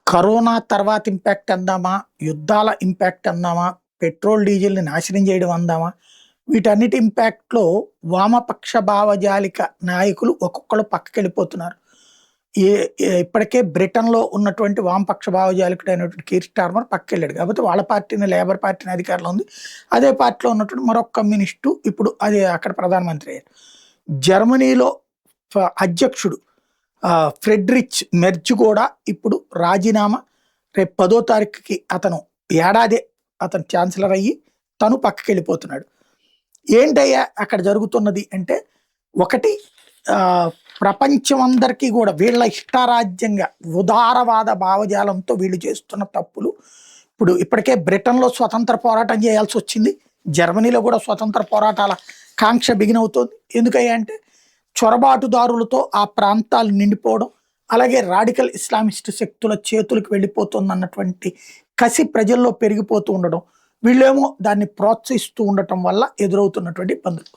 Corona తర్వాత impact అందామా? యుద్ధాల ఇంపాక్ట్ అందామా? పెట్రోల్, డీజిల్‌ని నాశనం చేయడం అందామా? వీటన్నిటి ఇంపాక్ట్‌లో వామపక్ష భావజాలిక నాయకులు ఒక్కొక్కళ్ళు పక్కకెళ్ళిపోతున్నారు. ఏ ఇప్పటికే బ్రిటన్‌లో ఉన్నటువంటి వామపక్ష భావజాలికుడైనటువంటి కీర్ స్టార్మర్ పక్కకెళ్ళాడు. కాకపోతే వాళ్ళ పార్టీని లేబర్ పార్టీని అధికారంలో ఉంది. అదే పార్టీలో ఉన్నటువంటి మరొక కమ్యూనిస్టు ఇప్పుడు అది అక్కడ ప్రధానమంత్రి అయ్యారు. జర్మనీలో అధ్యక్షుడు ఫ్రెడరిచ్ మెర్జ్ కూడా ఇప్పుడు రాజీనామా రేపు 10వ తారీఖుకి అతను ఏడాదే అతను ఛాన్సలర్ అయ్యి తను పక్కకెళ్ళిపోతున్నాడు. ఏంటయ్యా అక్కడ జరుగుతున్నది అంటే, ఒకటి ప్రపంచం అందరికీ కూడా వీళ్ళ ఇష్టారాజ్యంగా ఉదారవాద భావజాలంతో వీళ్ళు చేస్తున్న తప్పులు. ఇప్పుడు ఇప్పటికే బ్రిటన్‌లో స్వతంత్ర పోరాటం చేయాల్సి వచ్చింది. జర్మనీలో కూడా స్వతంత్ర పోరాటాల కాంక్ష బిగినవుతోంది. ఎందుకయ్యా అంటే చొరబాటుదారులతో ఆ ప్రాంతాలు నిండిపోవడం, అలాగే రాడికల్ ఇస్లామిస్ట్ శక్తుల చేతులకు వెళ్ళిపోతుందన్నటువంటి కసి ప్రజల్లో పెరిగిపోతూ ఉండడం, వీళ్ళేమో దాన్ని ప్రోత్సహిస్తూ ఉండటం వల్ల ఎదురవుతున్నటువంటి ఇబ్బందులు.